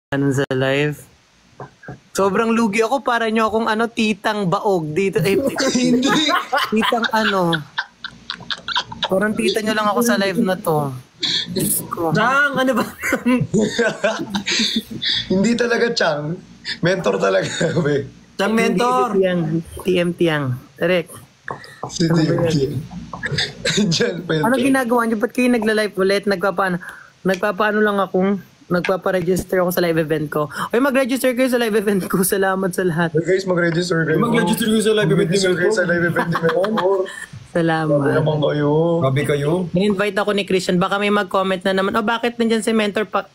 sa live. Sobrang lugi ako, para nyo akong titang baog dito. Hindi. Titang Parang tita nyo lang ako sa live na to. Chang, ano ba? Hindi talaga Chang. Mentor talaga. Chang mentor. TMT yang. Direct. Si TMT. Diyan, Ano ginagawa nyo? Ba't kayo nagla-live ulit? Nagpapaano lang akong nagpapa-register ako sa live event ko. Oy, mag-register kayo sa live event ko. Salamat sa lahat. Hey guys, mag-register kayo. Mag-register kayo sa live event Mag-register kayo sa live event ni Mentor. Salamat. Grabe naman kayo. Grabe kayo. In-invite ako ni Christian. Baka may mag-comment na naman. Bakit nandyan si Mentor pa?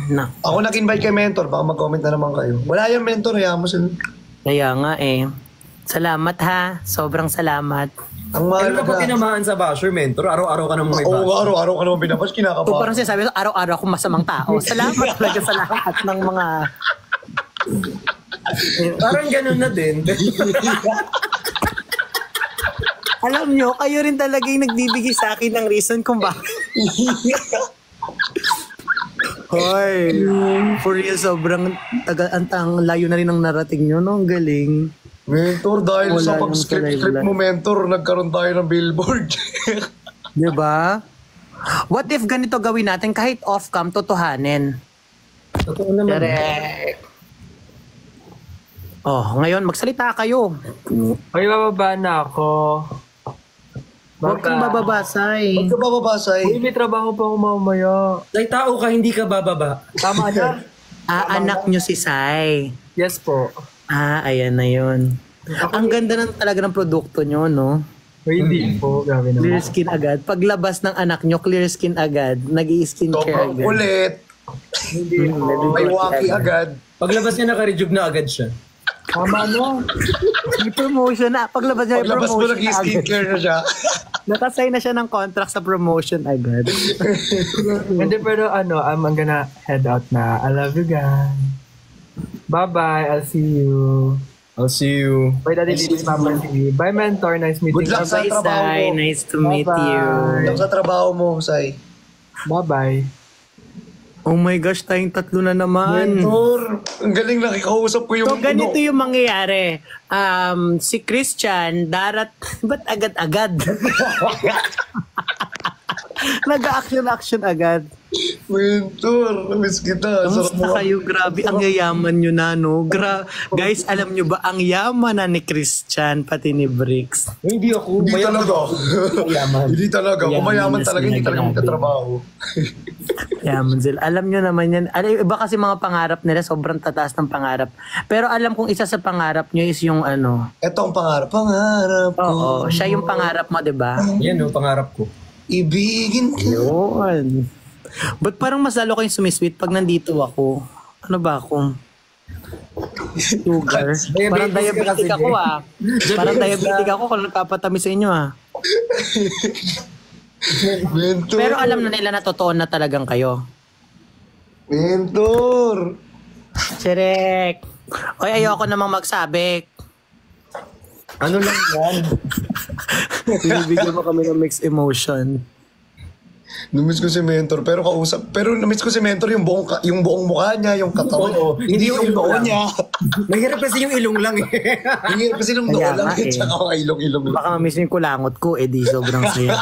No. Ako nag-invite kay Mentor. Baka mag-comment na naman kayo. Wala yung Mentor. Hayaan mo sila. Kaya nga Salamat ha. Sobrang salamat. Ang mahal Ano ka pa tinamaan sa basher, mentor? Araw-araw ka namang may Oo, basher. araw-araw ka naman binabash. Kinakabahan. Parang sinasabi ko, araw-araw ako masamang tao. Salamat talaga sa lahat ng mga... Parang ganun na din. Alam nyo, kayo rin talaga yung nagbibigay sa akin ng reason kung bakit. Hoy, for real, sobrang ang layo na rin ang narating nyo, no? Ang galing. Mentor, dahil Wala sa yung pag-script kalay-kalay. mo, Mentor, nagkaroon tayo ng billboard. Diba? What if ganito gawin natin kahit off-cam, totohanin? Totoo naman. Correct. Oh, ngayon, magsalita kayo. Ay, bababa na ako. Huwag kang bababasay. Huwag ka bababasay. Uy, may trabaho pa ako mamaya. Dahil tao ka, hindi ka bababa. Tama na? Anak nyo si Sai. Yes po. Ayan na yun. Ang ganda ng talaga ng produkto nyo, no? Uy, hindi po. Grabe Clear naman. skin agad. Paglabas ng anak nyo, clear skin agad. Nag-i-skincare Sobrang agad. kulit. May waki agad. Paglabas niya, naka-rejuve na agad siya. Tama na. May promotion na. Paglabas niya, may Paglabas mo, promotion na agad. nag-skincare na siya. Nakasay na siya ng contract sa promotion agad. Hindi, pero I'm gonna head out na. I love you guys. Bye-bye. I'll see you. I'll see you. Bye, Daddy Lilis, Mama T. Bye, Mentor. Nice meeting Good luck you. sa Bye, trabaho Sai. mo. Nice to meet you. Lang sa trabaho mo, Sai. Bye-bye. Oh my gosh, tayong tatlo na naman. Mentor, ang galing lang. Ikausap ko yung... So, ganito yung mangyayari. Si Christian, ba't agad-agad? Nag-action agad. Mentor, namiss kita. Sarap mo. Kamusta kayo? Grabe, ang yayaman nyo na, no? Guys, alam nyo ba, ang yaman na ni Christian, pati ni Bricks. Hindi ako. Hindi Mayaman talaga. ako. Mayaman. Hindi talaga. Kung Yaman mayaman na talaga, hindi sila, talaga grabe. magtatrabaho. Yaman sila. Alam nyo naman yan. Iba kasi mga pangarap nila, sobrang tataas ng pangarap. Pero alam kong isa sa pangarap nyo is yung Ito ang pangarap. Pangarap ko. Oo, siya yung pangarap mo, di ba? Yan yung pangarap ko. Ibigin ka. Yun. Ba't parang mas lalo kayong sumisweet pag nandito ako? Ano ba ako? Sugar. Parang diabetic ako Parang diabetic ako kung nagpapatamis sa inyo Mentor. Pero alam na nila na totoo na talagang kayo. Mentor. Sirek. Oy, ayoko namang magsabik. Ano lang yan? Binibigyan mo kami ng mixed emotion. Namiss ko si Mentor, pero namiss ko si Mentor yung buong mukha niya, yung katawan. Oo, Hindi yung ilong noo lang. niya. Mahirap kasi yung ilong lang Hindi kasi yung noo Kaya lang. nga Tsaka ilong-ilong lang. Baka mamiss yung kulangot ko, di sobrang saya.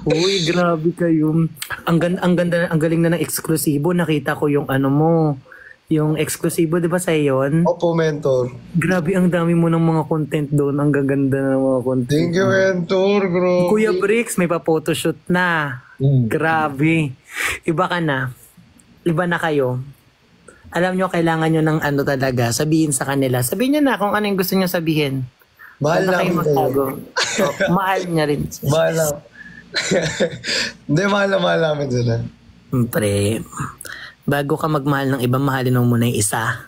Uy, grabe kayo. Ang ganda, ang galing na ng eksklusibo. Nakita ko yung yung eksklusibo, di ba sa yon? Opo, Mentor. Grabe, ang dami mo ng mga content doon. Ang gaganda ng mga content. Thank you, Mentor. Bro. Kuya Bricks, may pa-photoshoot na. Grabe. Iba ka na. Iba na kayo. Alam nyo, kailangan nyo ng talaga. Sabihin sa kanila. Sabihin nyo na kung ano yung gusto nyo sabihin. Mahal Huwag na kayo namin magtago. kayo. Mahal niya rin. Mahal na. Hindi, mahal namin sila. Siyempre, bago ka magmahal ng iba, mahalin mo muna yung isa.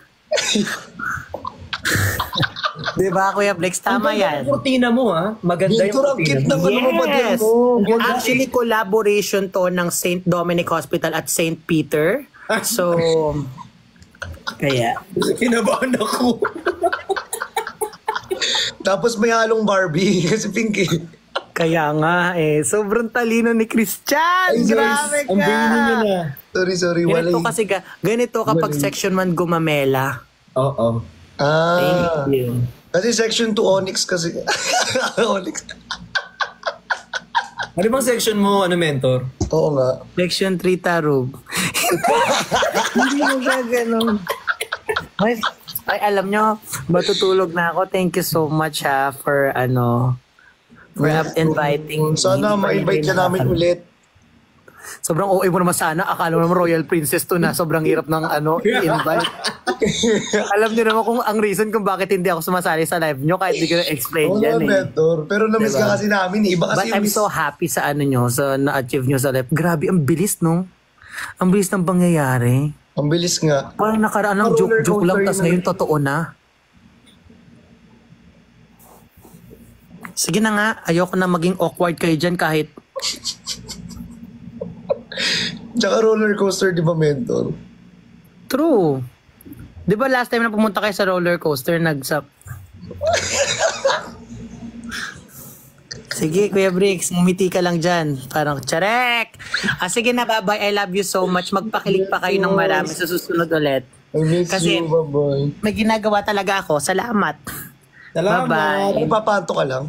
Diba, Kuya Flex? Tama yan. Yung kurtina mo Maganda yung Mentor, ang kurtina cute mo. ng ano mo ba din Yes! mo? Actually, collaboration to ng St. Dominic Hospital at St. Peter. So, kaya. Kinabahan ako. Tapos may halong Barbie kasi pink eh. Kaya nga sobrang talino ni Christian. Ay, Grabe Ang ka. bini niya na. Sorry. Ganito Wala. kasi, ganito kapag Wala. section 1 gumamela. Oo. Ah. Thank you. Kasi section 2 Onyx kasi. Onyx. Ano bang section mo, mentor? Oo nga. Section 3 Tarub. Hindi mo gaganon. Ay, alam nyo, matutulog na ako. Thank you so much for inviting me. Sana ma-invite ka namin ulit. Sobrang OA mo naman sana. Akala mo naman Royal Princess to na. Sobrang hirap ng i-invite. Alam niyo naman kung ang reason kung bakit hindi ako sumasali sa live nyo kahit hindi ko na-explain Oo yan nga, eh. mentor. Pero na-miss Diba? ka kasi namin. Iba kasi But I'm so happy sa nyo, sa na-achieve nyo sa live. Grabe, ang bilis, no? Ang bilis ng pangyayari. Ang bilis nga. Parang nakaraan ng Roller joke lang, coaster tas yun. ngayon totoo na. Sige na nga, ayoko na maging awkward kayo dyan kahit Tsaka roller coaster, di ba, mentor? true. Di ba last time na pumunta kayo sa roller coaster, Sige, Kuya Briggs, ngumiti ka lang dyan. Parang, charek! Sige na, bye-bye. I love you so much. Magpakilig pa kayo ng marami sa susunod ulit. I miss Kasi- you, bye-bye. May ginagawa talaga ako. Salamat. Salamat. Bye-bye. Ipapanto ka lang.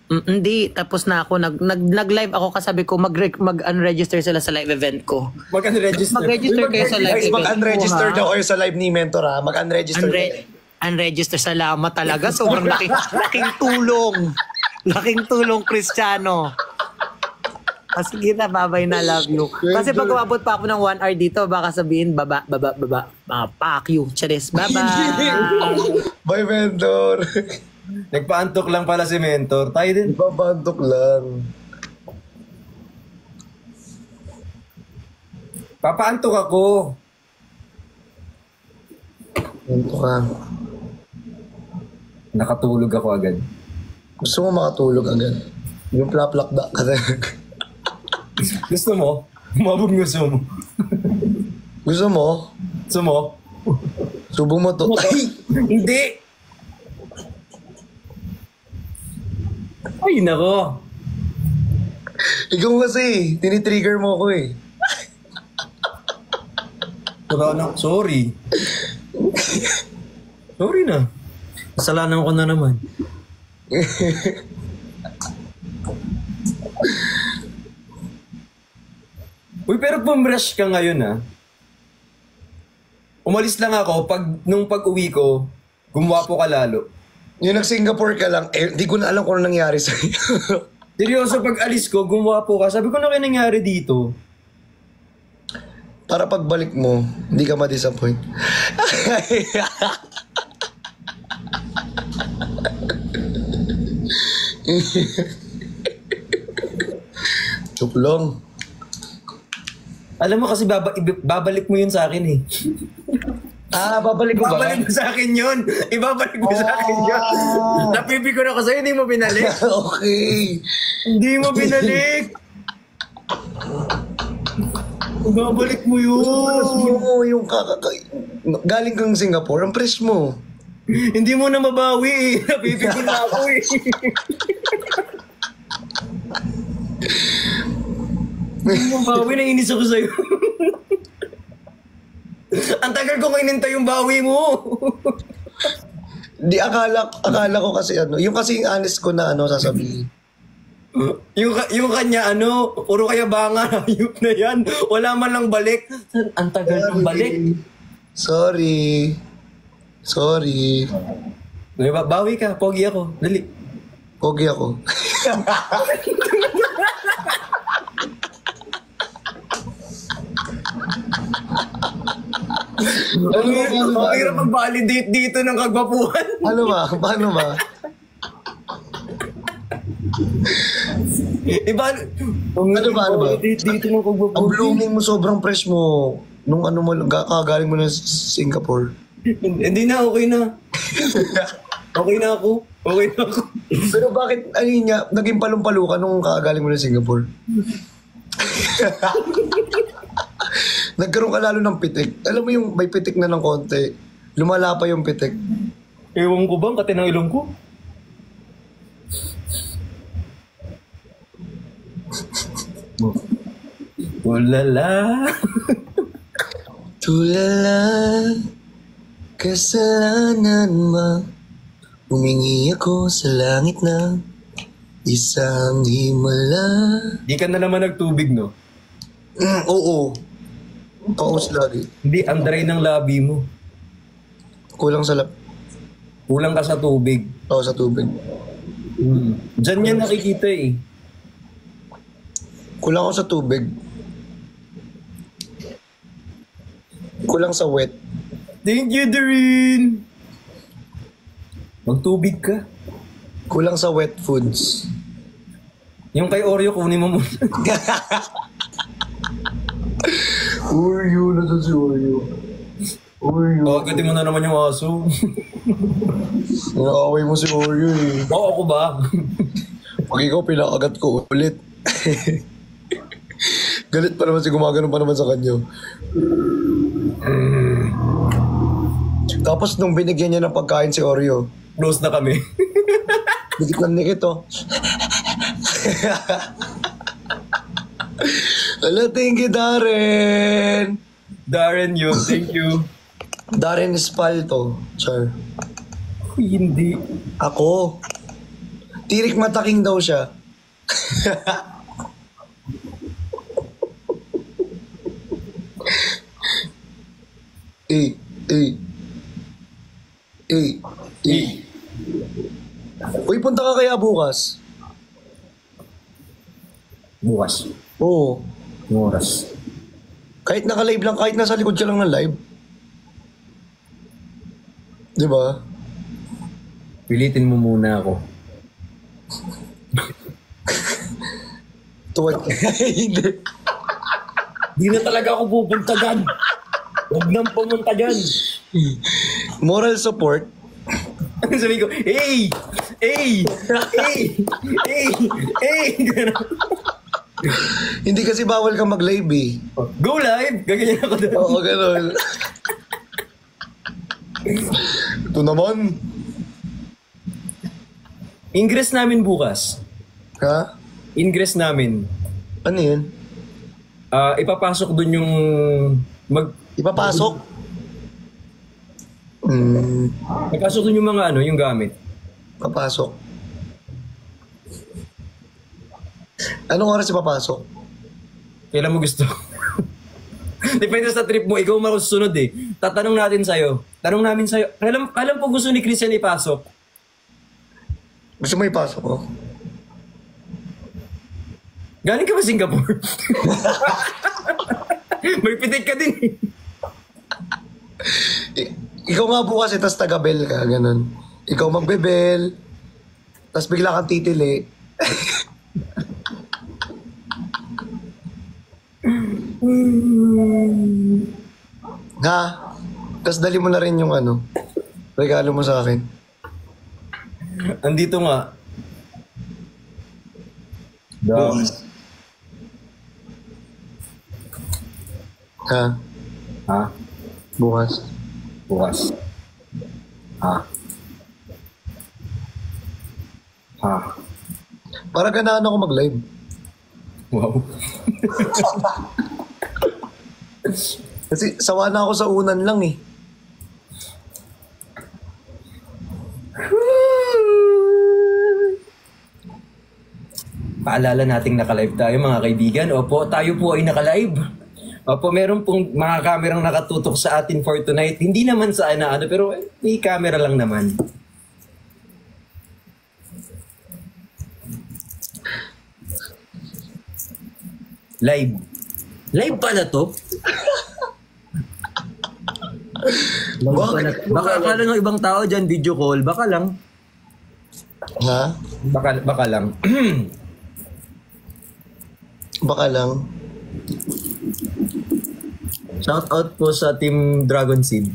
Hindi, tapos na ako. Nag-live ako kasabi ko, mag-unregister sila sa live event ko. Mag-register. Mag-register kayo sa live Guys, event mag-unregister ko, ha? daw kayo sa live ni mentor, ha? Mag-unregister kayo. Unregister, salamat talaga. Sobrang laking tulong. Laking tulong, Cristiano. Sige na, bye-bye na, love you. Kasi pag umabot pa ako ng 1 hour dito, baka sabihin, baba. Fuck you. Charis, bye-bye. Bye, mentor. Nagpaantok lang pala si mentor. Tayo din. Ipapantok lang. Papaantok ako. Ganito ka. Nakatulog ako agad. Gusto mo makatulog agad. Yung plaplakda ka talaga. Gusto mo? Umabog gusto mo. Gusto mo? Gusto mo? Subong mo to. Ay! Hindi! Ay, nako. Ikaw kasi, tinitrigger mo ako eh. Sorry. Sorry na. Kasalanan ko na naman. Uy, pero bumrush ka ngayon ah. Umalis lang ako, nung pag-uwi ko, gumwapo ka lalo. Yung nag-Singapore ka lang, di ko na alam kung ano nangyari sa'yo. Seryoso, pag alis ko, gumwapo ka. Sabi ko na kayo nangyari dito. Para pagbalik mo, hindi ka ma-disappoint. Joke lang. Alam mo kasi babalik mo yun sa akin eh. Babalik mo ba? Ibabalik mo sa akin yun. Ibabalik mo sa akin yun. Napipi ko na ko sa'yo, hindi mo binalik. Okay. Hindi mo binalik. Ibabalik mo yun. Yung galing kang Singapore, ang press mo. Hindi mo na mabawi eh. Napipi ko na ako eh. Hindi mo mabawi, nainis ako sa'yo. Ang tagal ko inintay yung bawi mo. Di akala ko kasi yung kasi honest ko na sasabihin. Yung kanya puro kayabanga, ayup na yan. Wala man lang balik. Ang tagal ng balik. Sorry. Diba? Bawi ka, pogi ako. Dali. Pogi ako. Ang hirap mag-validate dito ng kagwapuhan. Paano ba? Iba, Ano ba? dito ng kagwapuhan. Ang blooming mo, sobrang fresh mo. Nung kagaling mo na Singapore. Hindi na, okay na. Okay na ako. Pero bakit, naging palumpalo ka nung kagaling mo na Singapore? Nagkaroon ka lalo ng pitik. Alam mo yung may pitik na ng konti. Lumala pa yung pitik. Ewan ko bang, kati ng ilong ko? Ulala. Tulala, kasalanan ma. Humingi ako sa langit na isang himala. Di ka na naman nagtubig, no? Oo. Paus lagi. Hindi, ang dry ng labi mo. Kulang sa Kulang ka sa tubig. sa tubig. Diyan yan nakikita eh. Kulang ako sa tubig. Kulang sa wet. Thank you, Doreen! Magtubig ka. Kulang sa wet foods. Yung kay Oreo, kunin mo muna. Oreo, nasa si Oreo. Oreo. Pagkatin mo na naman yung aso. Nakakaway mo si Oreo eh. Oo, ako ba? Pag ikaw pinakagat ko ulit. Galit pa naman si gumagano pa naman sa kanya. Tapos nung binigyan niya ng pagkain si Oreo, Close na kami. dikit ng dikit oh. Hello, thank you, Darren. Darren yun, thank you. Darren Espalto. Char. Uy, hindi. Ako. Tirik mataking daw siya. Eh. Uy, punta ka kaya bukas? Bukas. Oo. Yung oras. Kahit naka-live lang, kahit nasa likod ka lang ng live. Di ba? Pilitin mo muna ako. Tuwad. Hindi. Di na talaga ako pupunta dyan. Huwag nang pumunta dyan. Moral support. Sabi ko, hey! Hey! Hey! Hey! Hey! Hindi kasi bawal kang mag-live eh. Go live! Gaganyan ako doon. Oo, gano'n. Ito naman. Ingress namin bukas. Ha? Ingress namin. Ano yun? Ipapasok doon yung Ipapasok? Ipapasok doon yung mga yung gamit. Papasok. Anong oras ipapasok? Kailan mo gusto? Depende sa trip mo. Ikaw makusunod eh. Tatanong natin sa'yo. Tanong namin sa'yo. Kailan po gusto ni Christian ipasok? Gusto mo ipasok ko? Galing ka ba Singapore? May pitik ka din eh. Ikaw nga bukas eh, tas taga-bell ka, ganun. Ikaw magbe-bell, tas bigla kang titili. Ha? Tas dali mo na rin yung regalo mo sa akin. Andito nga. Bukas. Ha? Ha? Bukas. Bukas. Ha? Ha? Para ganahan ako mag-live. Wow. Kasi sawa na ako sa unan lang eh. Paalala nating naka-live tayo mga kaibigan. Opo, tayo po ay naka-live. Opo, meron pong mga kamerang nakatutok sa atin for tonight. Hindi naman sa pero may camera lang naman. Live. Live pa na to? Baka akala ng ibang tao dyan, video call. Baka lang. Ha? Baka lang. Baka lang. Shout out po sa Team Dragon Seed.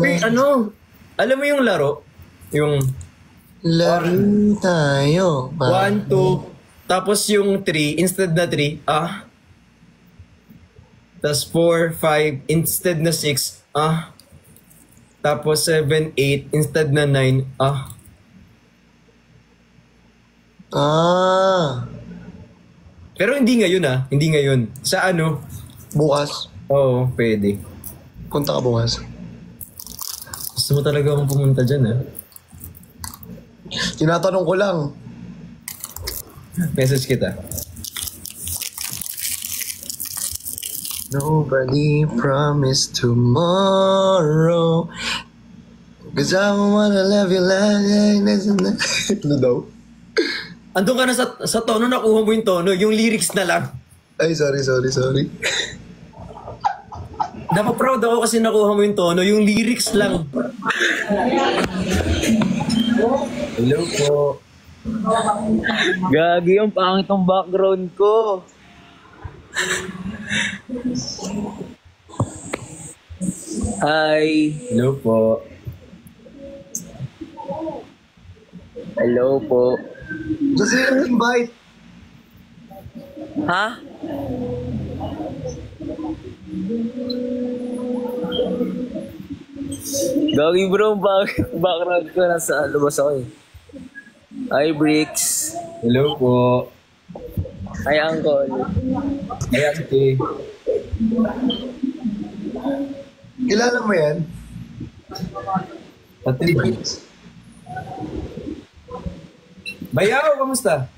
Wait, alam mo yung laro? Yung Laro tayo. 1, 2, tapos yung 3, instead na 3, tapos 4, 5, instead na 6, tapos 7, 8, instead na 9, Pero hindi ngayon hindi ngayon. Sa ano? Bukas. Oo, pwede. Punta ka bukas. Gusto mo talaga akong pumunta dyan Tinatanong ko lang. Message kita. Nobody promised tomorrow. Cause I wanna love you like this and that. Ano daw? Andun ka na sa tono, nakuha mo yung tono. Yung lyrics na lang. Ay, sorry. Dapat proud ako kasi nakuha mo yung tono. Yung lyrics lang. Hello po. Gagi, ang pangit ang background ko. Hi. Hello po. Hello po. Kasi invite. Ha? Gagi bro, background ko nasa labas ako eh. Hi Bricks. Hello po. Hi Uncle. Hey, ate. Kilala mo yan? Ate Bricks. Bayaw, kamusta?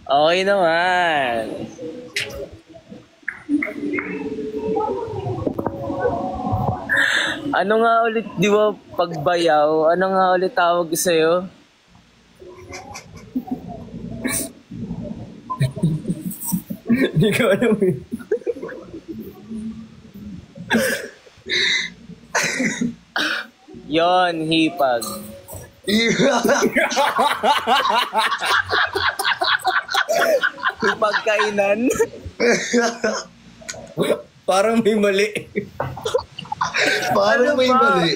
Okay naman. Ano nga ulit, di ba, pagbayaw? Ano nga ulit tawag ko sa'yo? Hindi ko alam eh. Yon, hipag. Hipag kainan. Parang may mali. Parang may mali.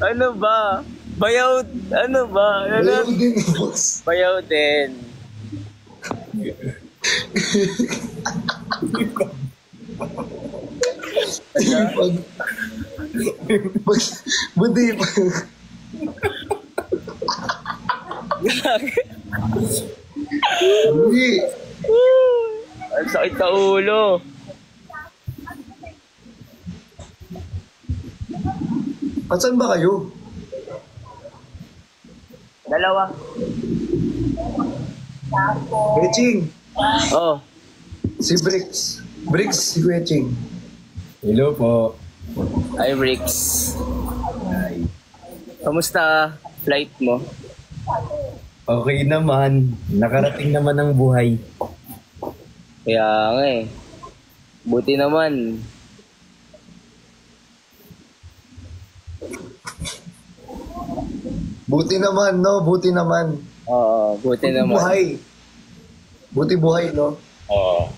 Ano ba? Bayaw, ano ba? Ayaw din, boss. Bayaw din. Pag... Buti pa. Hindi. Ang sakit sa ulo. At saan ba kayo? Dalawa. Kueching. Oh, Si Bricks. Bricks, si Kueching. Hello po. hi Bricks. Kamusta flight mo? Okay naman. Nakarating naman ang buhay. Kaya nga eh. Buti naman. Buti naman, no? Buti naman. Oo, buti naman. Buhay. Buti buhay, no? Oo.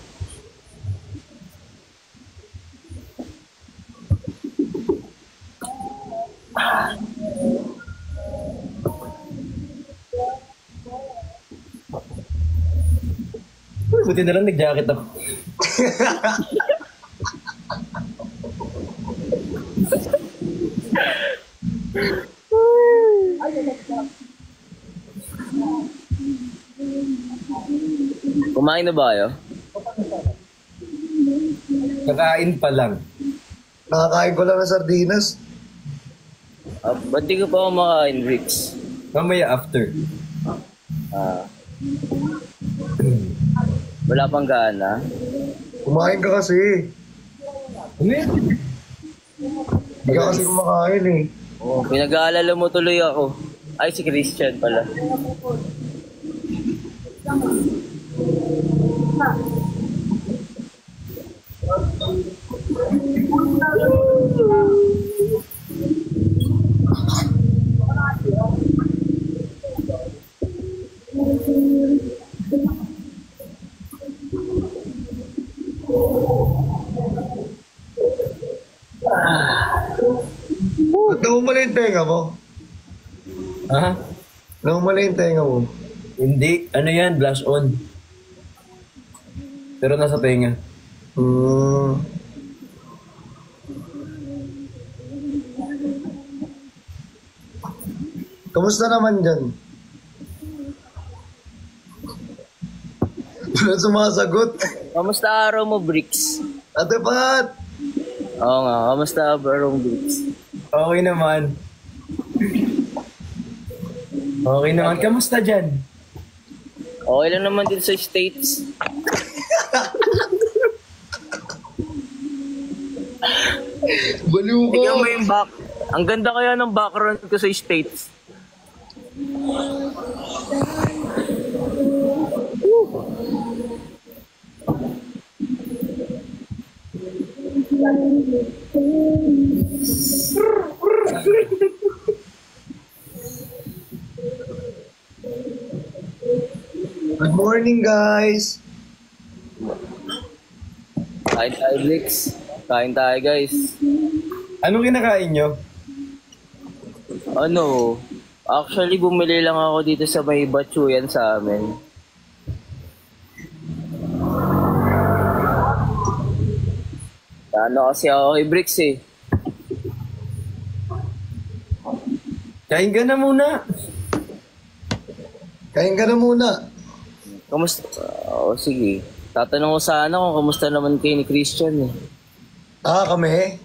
Uy, buti na lang nag-jacket ako. Kumain na ba kayo? Kakain pa lang. Nakakain ko lang ng sardinas. Ba't di ko pa kumakain, Bricks? Mamaya after. Ah. Wala pang gana. Kumain ka kasi. Ano yan? Hindi ka kasi kumakain eh. Oh, pinag-aalala mo tuloy ako. Ay, si Christian pala. Ba't namumala yung tenga mo? Ha? Namumala yung tenga mo. Hindi. Ano yan? Blush on. Pero nasa tenga. Kamusta naman dyan? Wala sumasagot. Kamusta araw mo, Bricks? Ate Pat! Oo nga, kamusta araw mo, Bricks? Okay naman. Okay naman. Kamusta dyan? Okay lang naman din sa States. Baliw ka. Tingnan mo yung back. Ang ganda kaya ng background ko sa States. Good morning, guys. Kain tayo, Bricks. Kain tayo, guys. Anong kinakain nyo? Ano? Actually, bumili lang ako dito sa may Batsuyan sa amin. Ano kasi ako kay Bricks eh. Kain ka na muna. Kain ka na muna. Kamusta? Sige. Tatanong ko sana kung kamusta naman kayo ni Christian eh. Kami?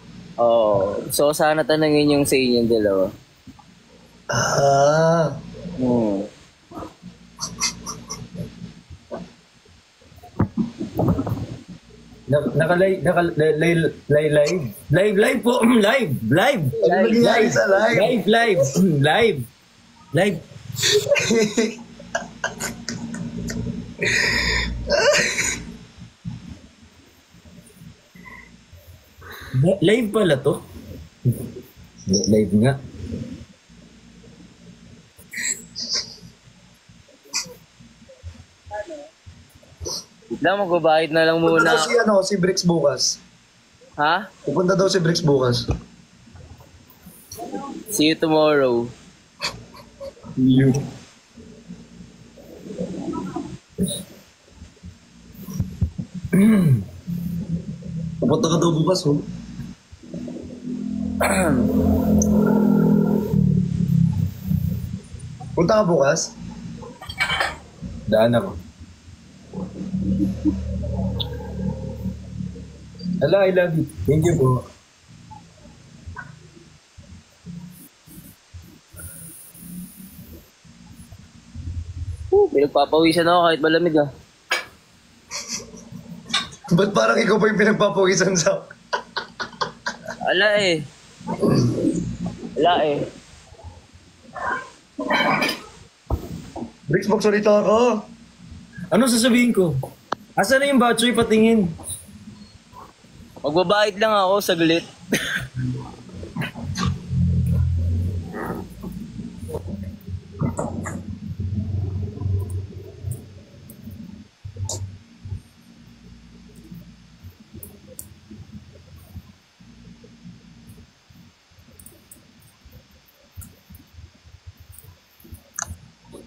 So sana tanongin yung sa inyong dalawa. Live po. Live. Live pala to. Live nga. Magbabayad na lang muna. Pupunta daw si Bricks bukas. Ha? Pupunta daw si Bricks bukas. See you tomorrow. Pupunta ka daw bukas, oh. Punta ka bukas? Daan ako. Hello, I love you. Thank you po. Pinagpapawisan ako kahit malamig ah. Ba't parang ikaw pa yung pinagpapawisan sa... Ala eh. Bricks, magsalita ka. Ano sasabihin ko? Asa na yung batchoy patingin? Magbabayad lang ako saglit.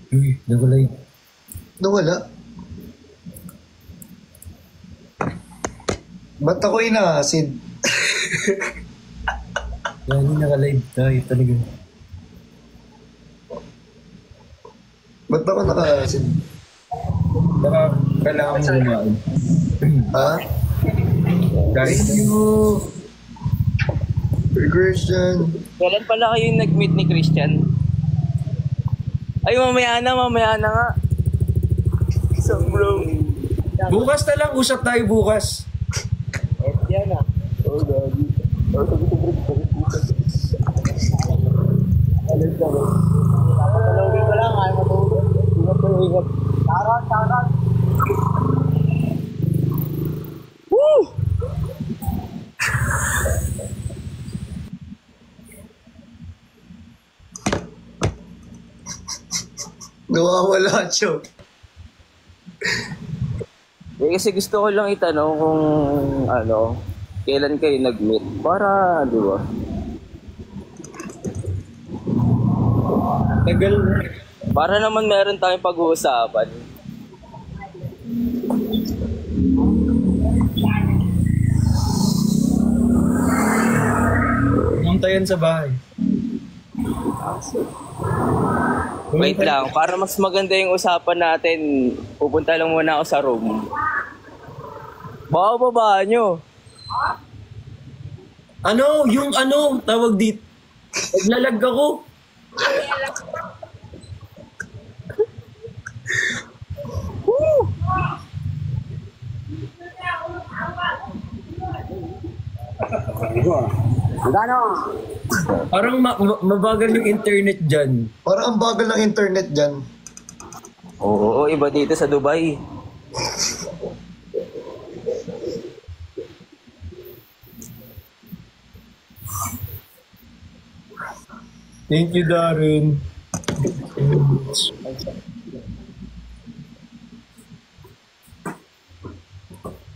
Uy, nawala. Nawala? Ba't ako inaasid? Yan, naka-live tayo talaga. Ba't ako naka-asid? Baka kailangan mo lumain. Ha? Guys, Thank you. Christian. Kailan pala kayo nag-meet ni Christian? Ay, mamaya na nga. So bro. bukas na lang, usap tayo bukas. Yan ah. Oh, gagi. Palawin ko lang, ayaw matulog. Ingat. Tarot. Woo! Nawawala siya. Kasi gusto ko lang itanong kung kailan kayo nag-meet. Para, di ba? Tagal na. Para naman meron tayong pag-uusapan. Pumunta yan sa bahay. Wait lang, para mas maganda yung usapan natin, pupunta lang muna ako sa room. Baka babaan nyo. Ano? Yung ano? Tawag dito. Naglalag ako. Parang mabagal yung internet dyan. Parang ang bagal ng internet dyan. Oo, iba dito sa Dubai. Thank you, Darren.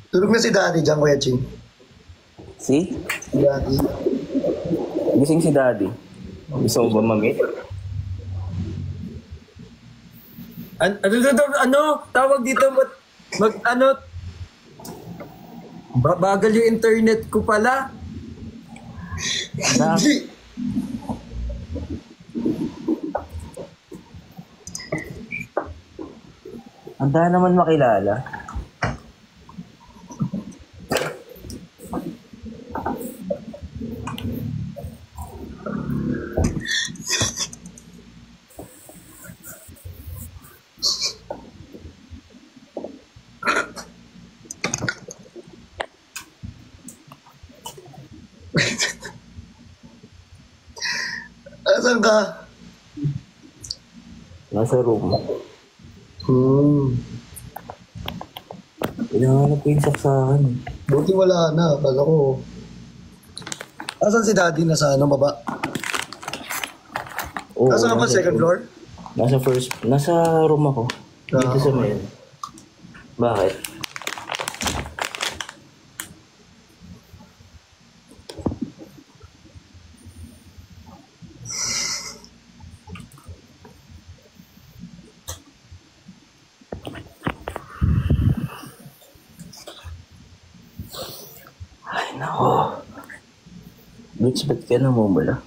Tulog na si Daddy dyan, Kuya Ching. Si? Si Daddy. Gising si Daddy. Gusto mo ba mamit? Ano? Tawag dito ano? Bagal yung internet ko pala. Hindi. Handa naman makilala. Asan ka? Nasa room. Kailangan ko yung saksakan. Buti wala na. Kala ko. Asan si Daddy? Nasa ano, baba? Oo, Asan ka pa? Second floor? Nasa room ako. Dito sa main. Bakit? Ay, nako. Bitch, ba't ka namumula?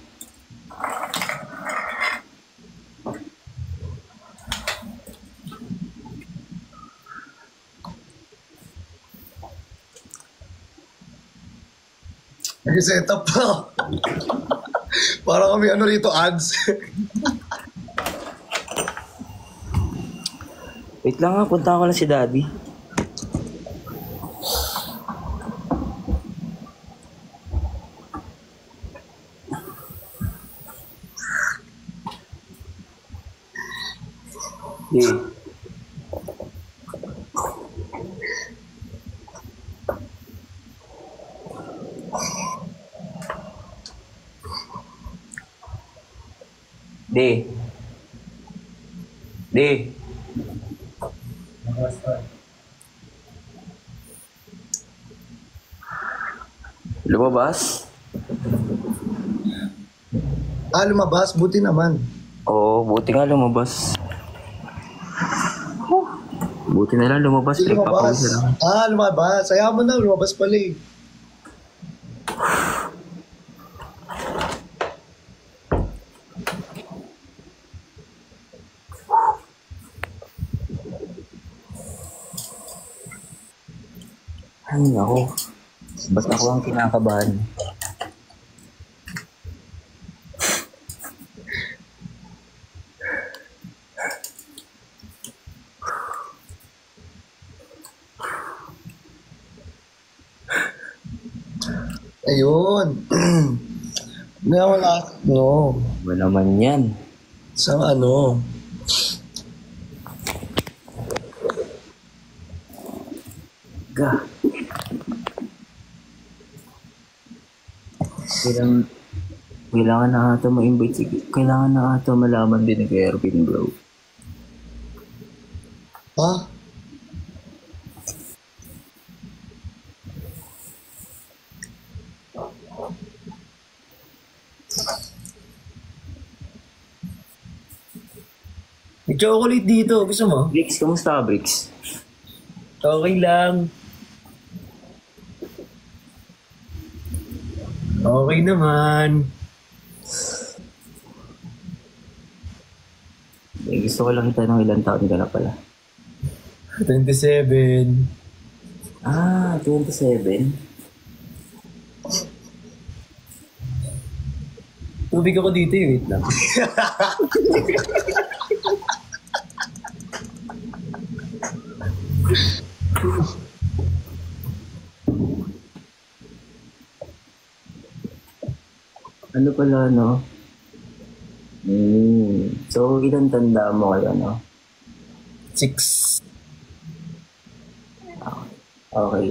Nag-set up pa. Para kami ano rito, ads. Wait lang nga, punta ko lang si Daddy. Di. Lumabas? Lumabas. Buti naman. Oo, buti nga lumabas. Buti na lang lumabas. Lumabas. Lumabas. Ayaw mo na. Lumabas pala eh. Ay, ako. Ba't ako ang kinakabahan? Ayun. Nawala. No. Ba naman yan? Sa ano? Ga. Kailangan na ata ma-invite. Kailangan na ata malaman din ni Erwin, bro. Ha? May chocolate dito. Gusto mo? Bricks, kamusta Bricks? Okay lang. Okay naman. Gusto ko lang itanong ilang taon ka na pala. 27. 27. Tubig ako dito wait lang. Ano pala, no? So, ilan tanda mo kayo, no? 6. Okay.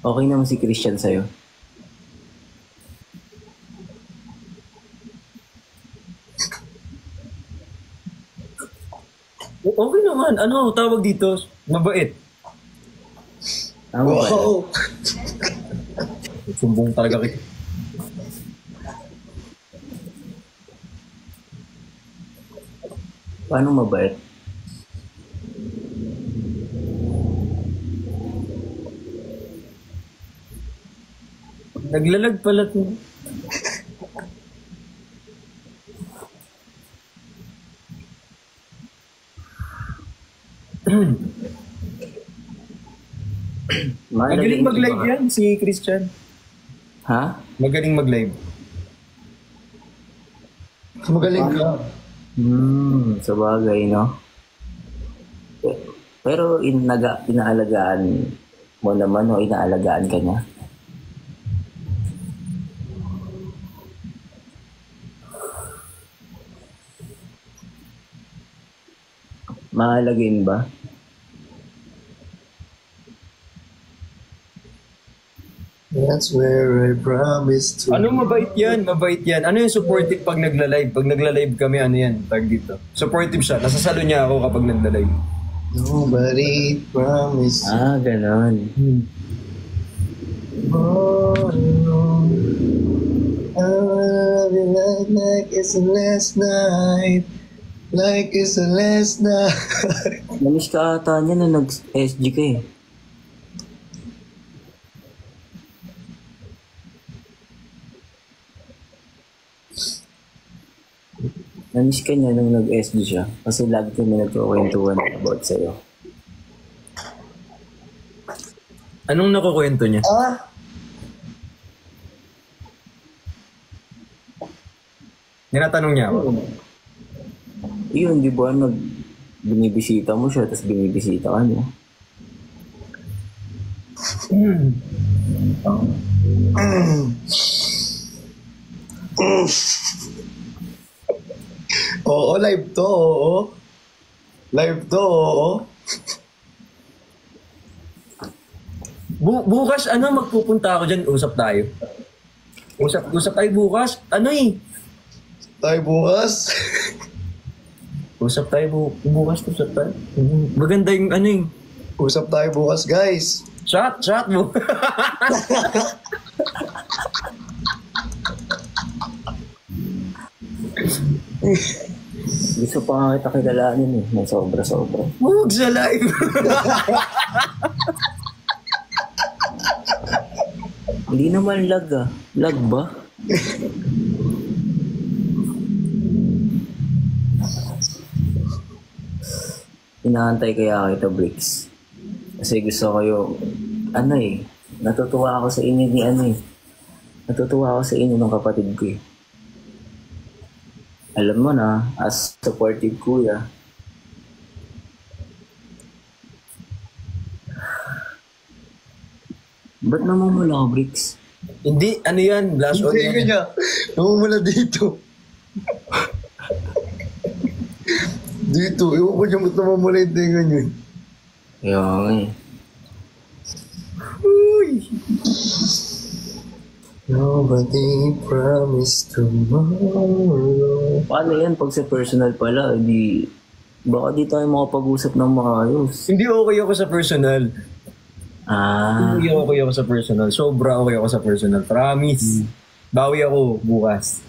Okay naman si Christian sa'yo. Okay naman. Ano tawag dito? Mabait. Tama ba? Wow! Sumbong talaga kita. Paano mabait? Naglalag pala to. Magaling mag-live yan si Christian. Ha? Magaling mag-live. Magaling ka. Sa bagay, no? Pero inaalagaan mo naman o inaalagaan ka niya? Mahalagain ba? That's where I promise to... Ano mabait yan? Mabait yan. Ano yung supportive pag nagla-live? Pag nagla-live kami, ano yan? Tag dito. Supportive siya. Nasasalo niya ako kapag nagla-live. Nobody promised. Ganon. Oh, no. I love you like it's the last night. Like it's the last night. Namiss ka ata niya na nag-SG ka eh. Namiss ka niya nung nag-SG siya. Kasi lagi kami nagkukwentuhan about sa'yo. Anong nakukwento niya? Tinatanong niya ako. Yun, di ba? Binibisita mo siya, tapos binibisita ka niya. Oo, live to, oo. Live to, oo. Bukas, magpupunta ako dyan. Usap tayo. Usap tayo bukas. Tayo bukas. Usap tayo bukas. Usap tayo. Maganda yung Usap tayo bukas, guys. Chat mo. Gusto pa nga kita kilalanin eh. May sobra-sobra. Huwag sa live. Hindi naman lag ah. Lag ba? Inaantay kaya kita, Bricks. Kasi gusto ko yung, natutuwa ako sa inyo Natutuwa ako sa inyo ng kapatid ko eh. Alam mo na, as supportive kuya, ba't namumula ka, Bricks? Hindi, yan? Blush on Hindi yan. niya. Namumula dito. Dito. Ewan ko niya ba't namumula yung tinga niya. Kaya nga eh. Nobody promised tomorrow. Paano yan pag sa personal pala? Baka di tayo makapag-usap ng maayos. Hindi okay ako sa personal. Hindi okay ako sa personal. Sobra okay ako sa personal. Promise. Bawi ako bukas.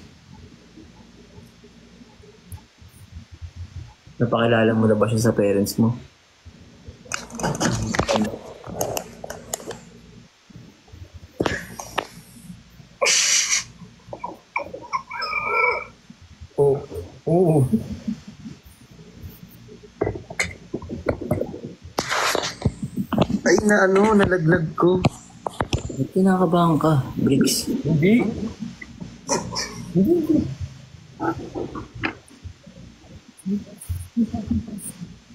Napakilala mo na ba siya sa parents mo? Oo. Ay, nalaglag ko. Ba't kinakabahan ka, Briggs? Hindi.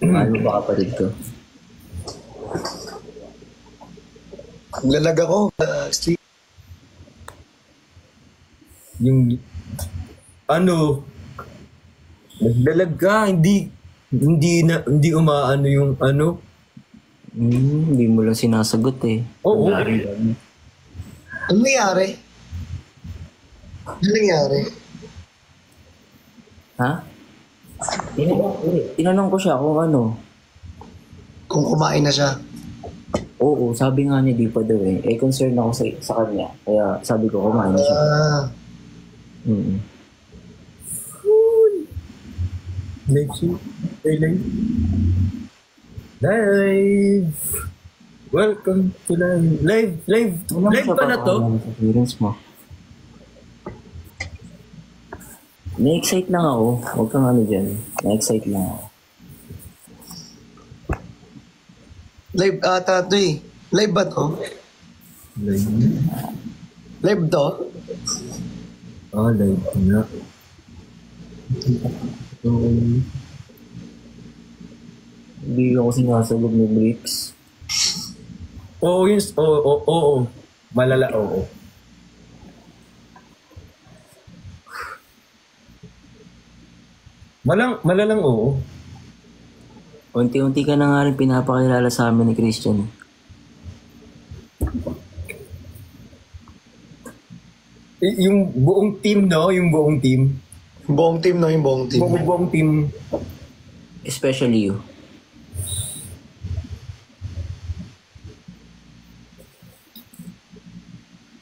Ano ba kapatid ko? Naglalag ako. Sleep. Yung, naglalag ka, hindi umaano yung Hindi mo lang sinasagot eh. Oo. Ano nangyari? Ano nangyari? Ha? Tinanong ko siya kung ano. Kung kumain na siya. Oo, sabi nga niya di pa daw eh. Eh, concern ako sa kanya. Kaya sabi ko kumain na siya. Mm-mm. Live! Welcome to live. Live pa na to? Experience mo. Na-excite lang ako. Huwag kang dyan. Na-excite lang ako. Live ata to eh. Live ba to? Live to? Live na. Hindi ako sinasagot ni Bricks. Oo, yes. Oo. Malala, oo. Malalang oo. Unti-unti ka na nga rin pinapakilala sa amin ni Christian. Yung buong team, no? Yung buong team. Buong team, no? Yung buong team. Buong team. Especially you.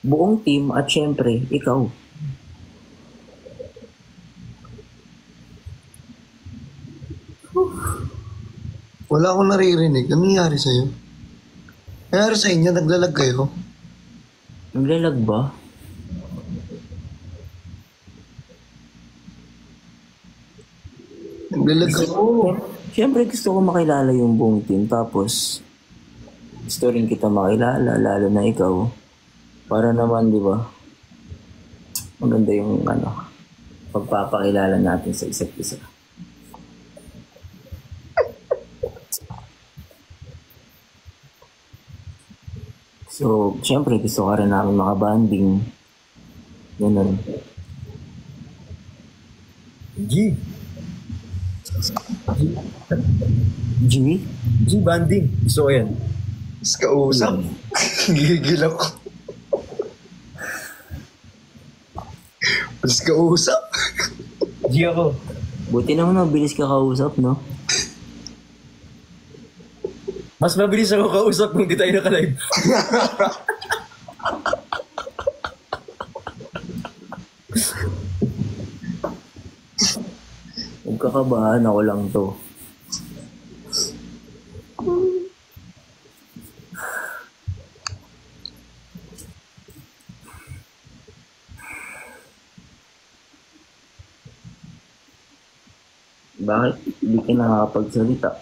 Buong team at syempre, ikaw. Wala akong naririnig. Ano nangyari sa'yo? Nangyari sa inyo? Naglalag kayo? Naglalag ba? Naglalag ako. Siyempre gusto ko makilala yung buong team. Tapos, gusto rin kita makilala, lalo na ikaw. Para naman, di ba? Maganda yung pagpapakilala natin sa isa't isa. So, siyempre gusto ka rin namin makabanding. Ganun. G. Banding. Gusto ko yan. Mas kausap. Gigil ako. Mas kausap. G ako. Buti naman mabilis ka kausap, no? Mas mabilis ako kausap kung di tayo naka-live. Huwag kakabahan, ako lang to. Bakit hindi ka nakakapagsalita?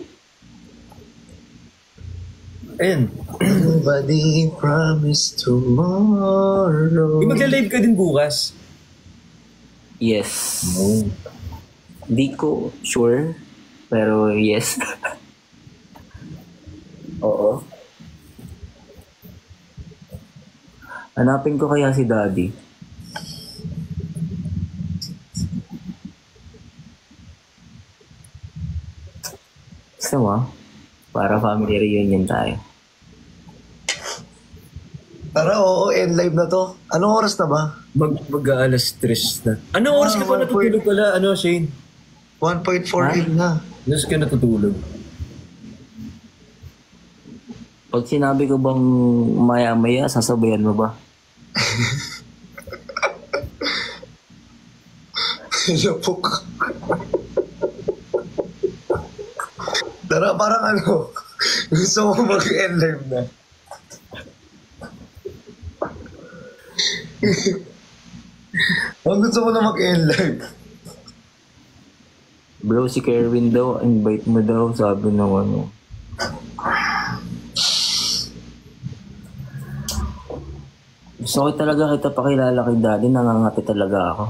Ayan. Nobody promised tomorrow. Magla-live ka din bukas. Yes. No. Di ko sure, pero yes. Oo. Hanapin ko kaya si Daddy. Gusto mo? Para family reunion tayo. Tara, oo, end live na to. Anong oras na ba? Mag-aalas 3 na. Anong oras ka pa natutulog pala, Shane? 1.48 na. Anong ka natutulog? Pag sinabi ko bang maya-maya, sasabayan mo ba? Lapok. Tara, parang gusto mo mag-end live na. Gusto mo na mag-end live. Bro, si Kerwin daw, invite mo daw, sabi ng Gusto ko talaga kita pakilala kay daddy. Nangangati talaga ako.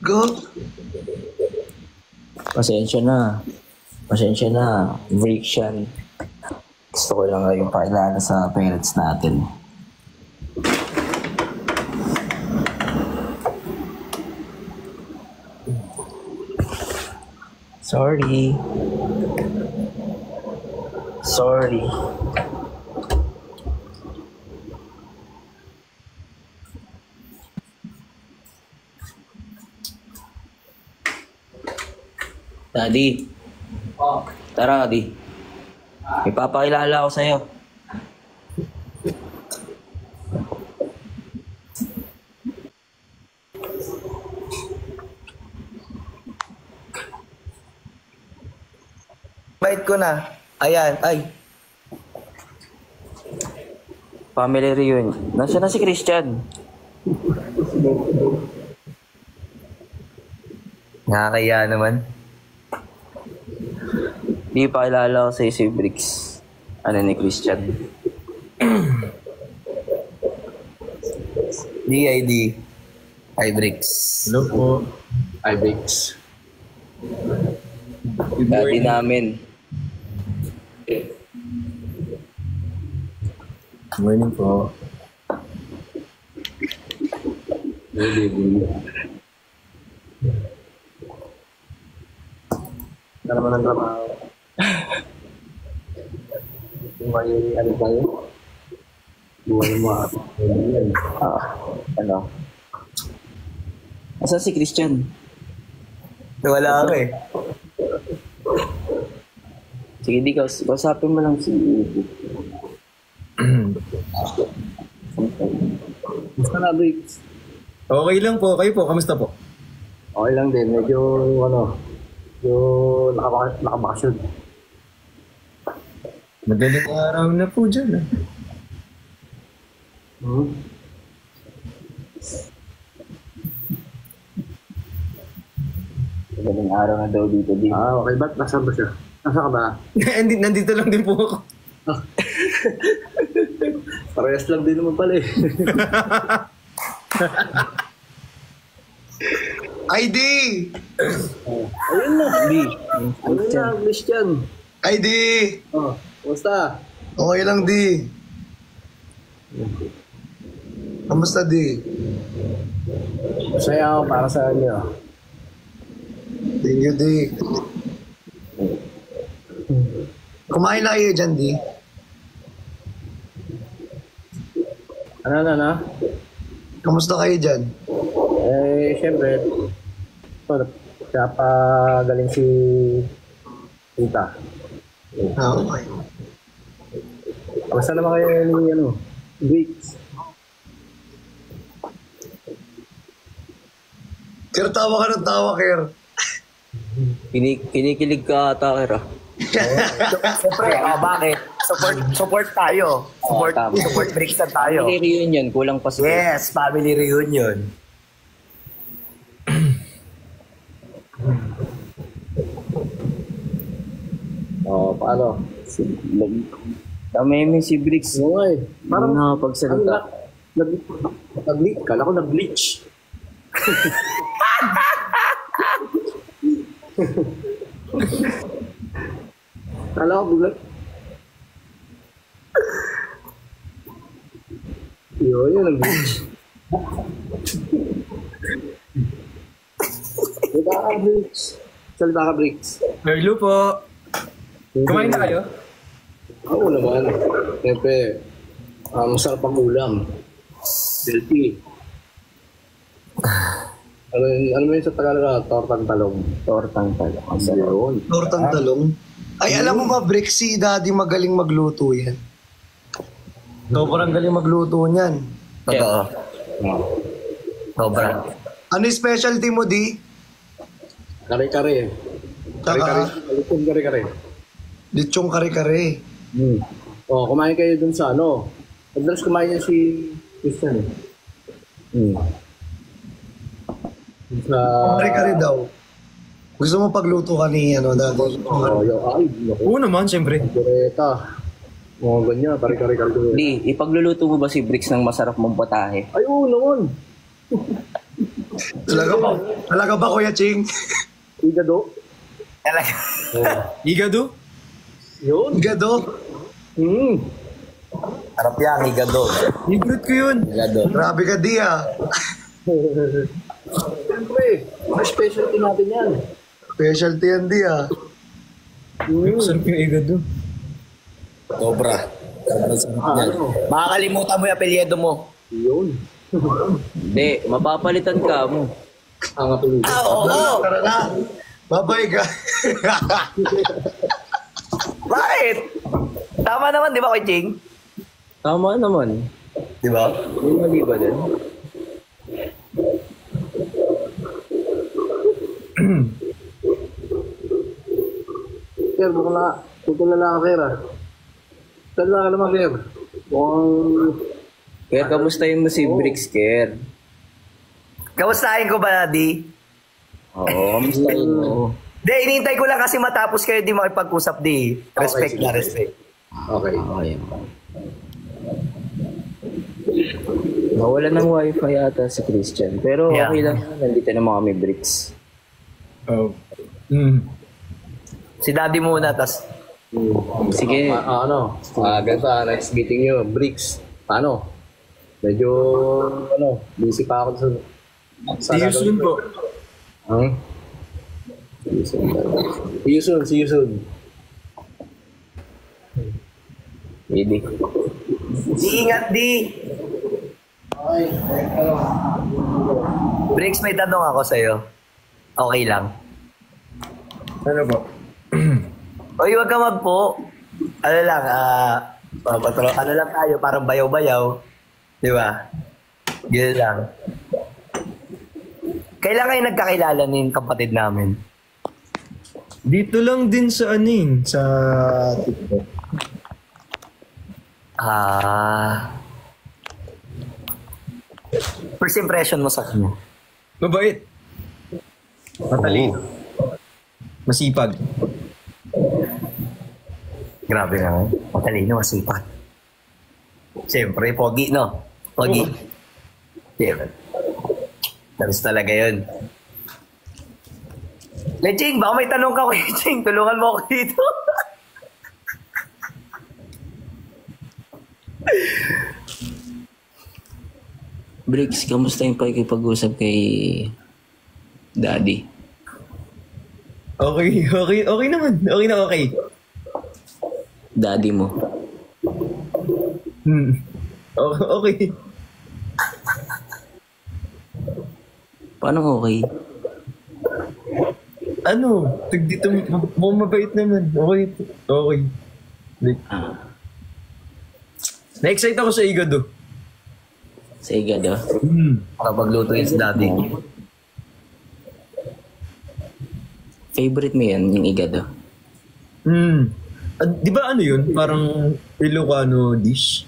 Go. Pasensya na. Break yan. Gusto ko lang kayong pakilala sa parents natin. Sorry. Daddy. Tara, Daddy. May papakilala ako sa'yo. Bait ko na. Ayan, ay. Family reunion. Nasaan na si Christian? Nakakaya naman. Di pakilala ko sa'yo si Bricks. Ano ni Christian? DID. Bricks. Hello po. Bricks. Daddy namin. Good morning po. Naman ang trabaho. May ano tayo? Buwan mo ako. Ano? Asan si Christian? Wala ako eh. Sige, di kausapin mo lang si Gusto na, Bricks. Okay lang po. Kayo po, kamusta po? Okay lang din. Medyo nakabakasyon. Madaling araw na po dyan. Madaling araw na daw dito din. Okay. Ba't nasaan ba siya? Nasaan ka ba? Nandito lang din po ako. Parehas lang din naman pala eh. ID! Ayun na. Ayun na, Christian. ID! Kumusta? Okay lang, D. Kamusta, D? Masaya ako para sa inyo. Thank you, D. Kumain na kayo dyan, D. Ano? Kamusta kayo dyan? Siyempre, siya pa galing si Tita. Okay. Kamusta naman kayo ni Bricks? Kir, tawa ka ng tawa, Kir. Kinikilig ka ata, Kira. Siyempre, bakit? Support tayo. Support Bricks na tayo. Family reunion, kulang pa sila. Yes, family reunion. Paano? Tama si Bricks. Okay. Parang nakapagsalita. Nag-bleach. Kala ko nag-bleach. Kala ko bulat. Yun, nag-bleach. Salita ka, Bricks. Hello po. Kumain na kayo? Oo naman. Siyempre, masarap ang ulam. Healthy. Ano mo yun sa Tagalog? Tortang talong. Tortang talong. Tortang talong? Ay, alam mo ba, Bricks, si Daddy magaling magluto yan. Sobrang galing magluto niyan. Totoo. Sobrang. Ano yung specialty mo, Di? Kare-kare. Lechong kare-kare. Lechong kare-kare. Kumain kayo dun sa Madalas kumain niya si Christian eh. Kare-kare daw. Gusto mo pagluto ka ni Daddy? Oo naman, siyempre. Kureta. Mga ganyan, kare-kare-kare. Di, ipagluluto mo ba si Bricks ng masarap mong patahe? Ay, oo naman. Talaga ba, Kuya Ching? Igado? Talaga. Igado? Yun. Igado? Harap yan, igado. Favorite ko yun. Grabe ka, Di, ah. Siyempre, may specialty natin yan. Specialty yan, Di, ah. Sarap yung igado. Sobra. Sarap yan. Makakalimutan mo yung apelyido mo. Yun. Hindi, mapapalitan ka mo. Ang apelido. Oo. Tara na. Babay ka. Bakit? Tama naman, di ba, Kuya Ching? Tama naman. Di ba? May mali ba din? Sir, baka na. Tutulala ka, Sir, ah. Tutulala ka naman, Sir. Kaya kamustahin mo si Bricks, Ker? Kamustahin ko ba, Di? Oo, kamustahin mo. Di, inintay ko lang kasi matapos kayo di makipag-usap, Di. Respect Okay, na, respect. Okay. Okay. Nawala ng wifi yata si Christian. Pero Yeah. okay lang. Nandito naman kami, Bricks. Oh. Si Daddy muna, tas Sige. Ganito, next meeting nyo, Bricks. Paano? Medyo, busy pa ako sa... See you soon po. See you soon. Hindi. Di, ingat, Di. Bricks, may tanong ako sa'yo. Okay lang. Ano po? Oy, wag ka magpo. Ano lang, ano lang tayo, parang bayaw-bayaw. Di ba? Gano'n lang. Kailan kayo nagkakilala ng kapatid namin? Dito lang din sa sa TikTok. First impression mo sa kanya? Mabait. Matalino. Masipag. Grabe naman. Matalino, masipag. Siyempre, pogi, no? Pogi. Siyempre. Tapos talaga yun. Leching, baka may tanong ka, Leching. Tulungan mo ako dito. Bricks, kamusta yung pakikipag-usap kay Daddy? Okay naman. Okay na okay. Daddy mo. Okay. Paano okay? Dito mo mabait naman. Okay. Like, na-excite ako sa igado. Sa igado? Makapagluto yun sa Daddy. Favorite mo yan, yung igado? Di ba ano yun? Parang Ilocano dish?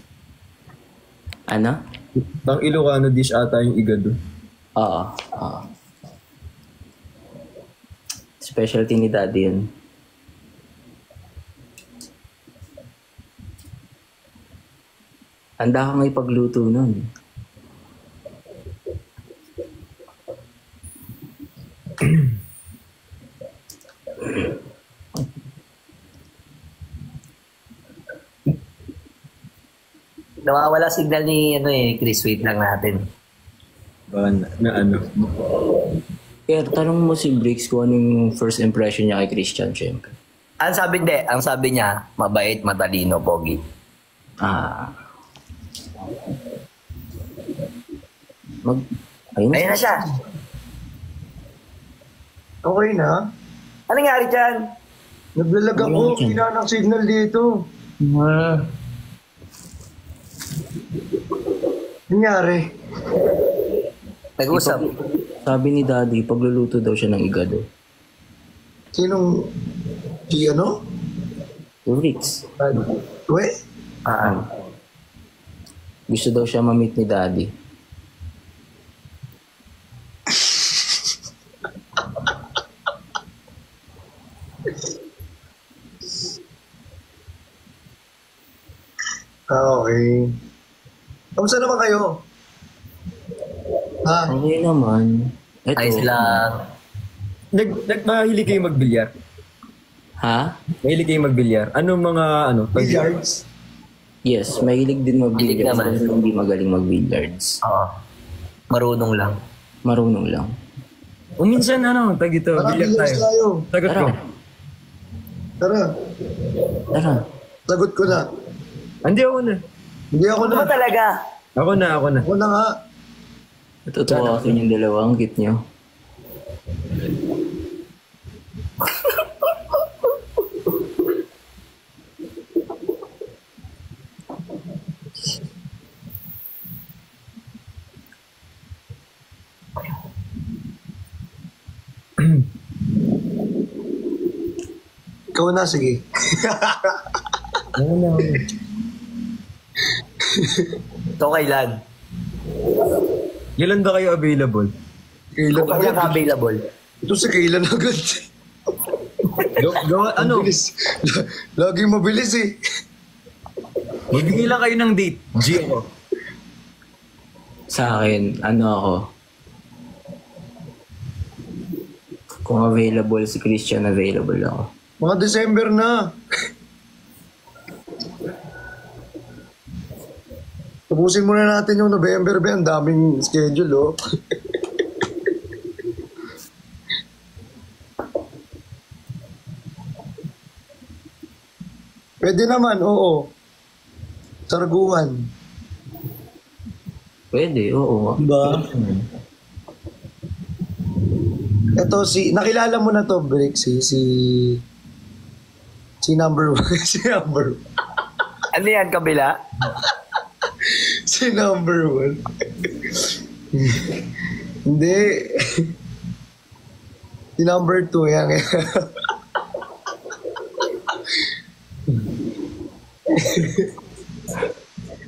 Ano? Parang Ilocano dish ata yung igado. Oo. Specialty ni Daddy yun. Handa kang ipagluto nun. Nawawala signal ni Chris. Wait lang natin. Na ano? Kaya tanong mo si Bricks kung anong first impression niya kay Christian, syempre. Ang sabi niya, mabait, matalino, pogi. Ayun Ayun na siya. Okay na? Ano nangyari dyan? Naglalag ako. Hina ng signal dito. Nangyari? Nag-usap. Sabi ni Daddy, pagluluto daw siya ng igado. Sinong... Si ano? Bricks. We? Gusto daw siya ma-meet ni Daddy. Okay. Kamusta naman kayo? Ha? Okay naman. Ito. Ayos lang. Mahilig kayo magbilyar? Ha? Mahilig kayo magbilyar? Anong mga Billiards? Yes, mahilig din Mahilig mag-billiards. naman. Pero hindi magaling mag-billiards. Oo. Marunong lang. Marunong lang. O minsan tag ito, Tara, bilyar billiards tayo. tayo. Sagot ko. Tara, Tara. sagot ko na. Hindi ako na. Hindi ako na. Ano ba talaga? Ako na. Ako na nga. Natutuwa ako sa inyong dalawa. Ang cute nyo. Ikaw na, sige. Ako na. Ito kailan? Kailan ba kayo available? Kailan Kung kailan ka agad? available? Ito si kailan agad. Mabilis. Lagi mabilis eh. Magbigay lang kayo ng date. G ako. Sa akin, ako. Kung available si Christian, available ako. Mga December na. Tapusin muna natin yung November ba? Ang daming schedule, oh. Pwede naman, oo. Sarguan. Pwede, oo. Diba? Ito nakilala mo na to, Brick, si number 1. Si number 1. Ano yan, kabila? Si number 1. Hindi. Si number 2, yan.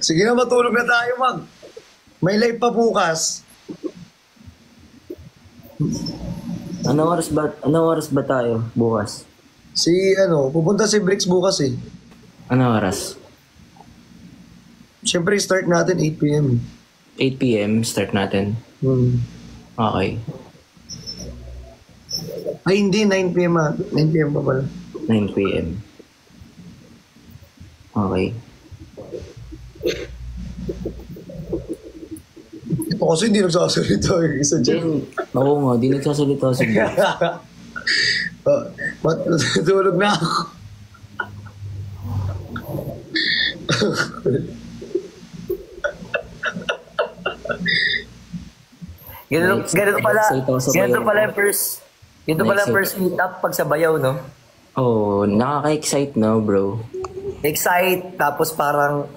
Sige na, matulog na tayo, mag. May live pa bukas. Anong oras ba tayo bukas? Pupunta si Bricks bukas eh. Anong oras? Siyempre, start natin 8 p.m. 8 p.m. start natin. Okay. Ay, hindi. 9 p.m. 9 p.m. pa pala. 9 p.m. Okay. Ito kasi hindi nagsasalita yung isa dyan. Oo nga, di nagsasalita si Bricks. Ba't natulog na ako? Ganito pala yung first meet up pag sa Bayaw, no? Oh, nakaka-excite no, bro. Excite, tapos parang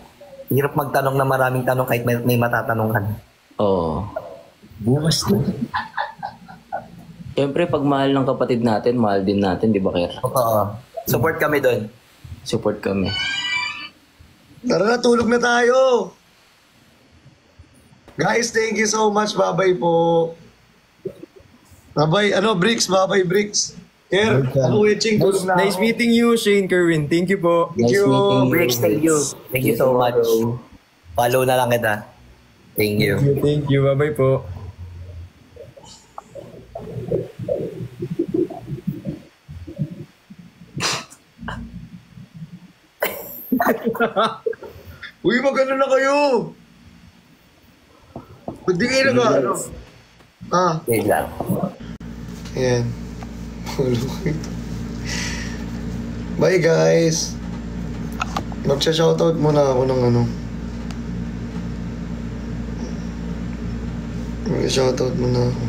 hirap magtanong na maraming tanong kahit may matatanungan. Oo. Bukas na. Siyempre, pag mahal ng kapatid natin, mahal din natin, di ba, Ker? Oo. Support kami doon. Support kami. Tara na, tulog na tayo! Guys, thank you so much. Bye-bye po. Bye-bye. Bricks? Bye-bye, Bricks. Ker, Witching, tulog na Nice ako. meeting you, Shane Kerwin. Thank you po. Thank you. Bricks, thank you. Thank you so much. Follow na lang kita. Thank you. Thank you. Bye-bye po. Uy, magano na kayo? Ba't di kayo nag-ano? Wait lang. Ayan. Bye guys. Magsha-shoutout muna ako ng Mag-shoutout muna ako.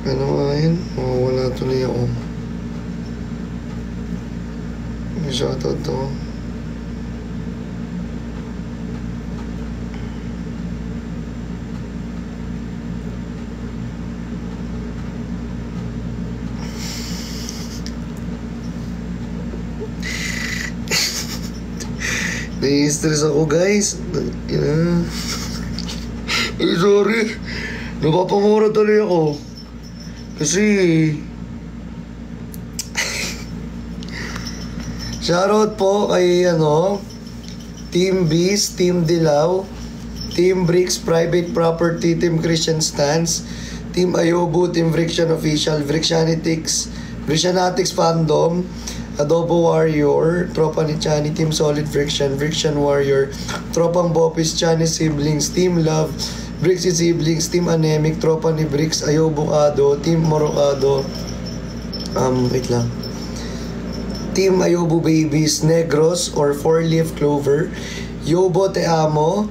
Ano nga yun? Mawawala tuloy ako. Mag-shoutout to. Nai-stress ako guys. Sorry. Napapamura tuloy ako. Kasi Shoutout po kay Team Beast, Team Dilaw, Team Bricks Private Property, Team Christian Stance, Team Ayobu, Team Vrixian Official, Vrixianatics Fandom, Adobo Warrior, Tropa ni Chani, Team Solid Vrixian, Vrixian Warrior, Tropang Bopis, Chani Siblings, Team Love, Brixie Siblings, Team Anemic, Tropa ni Bricks, Ayobukado, Team Morocado, wait lang. Team Ayobo Babies, Negros or 4-Leaf Clover, Yobo Te Amo,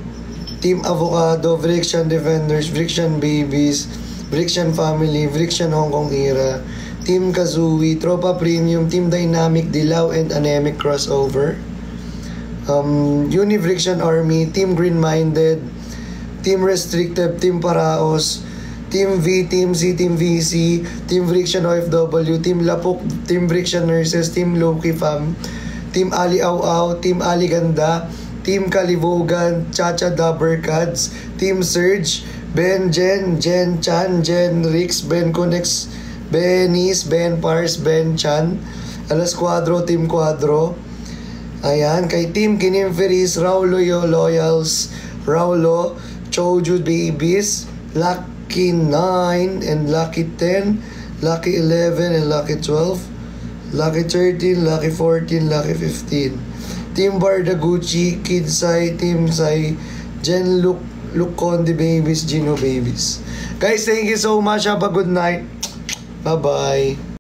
Team Avocado, Vrixian Defenders, Vrixian Babies, Vrixian Family, Vrixian Hong Kong Era, Team Kazooie, Tropa Premium, Team Dynamic, Dilaw and Anemic Crossover, Univrixian Army, Team Green Minded, Team Restrictive, Team Paraos, Team V, Team C, Team VC, Team Vrixian OFW, Team Lapok, Team Vrixian Nurses, Team Loki Fam, Team Ali Au Au, Team Ali Ganda, Team Kalibogan, Chacha Dabbercads, Team Surge, Ben Jen, Jen Chan, Jen Rix, Ben Conex, Benis, Ben Pars, Ben Chan, Alas Quadro, Team Quadro. Ayan, kay Team Kinim Feris, Raulo Yo Loyals, Raulo, Choju Babies, Lucky 9 and Lucky 10, Lucky 11 and Lucky 12, Lucky 13, Lucky 14, Lucky 15. Team Bardaguchi, Kid Sai, Team Sai, Jen Luke Conde Babies, Gino Babies. Guys, thank you so much. Have a good night. Bye-bye.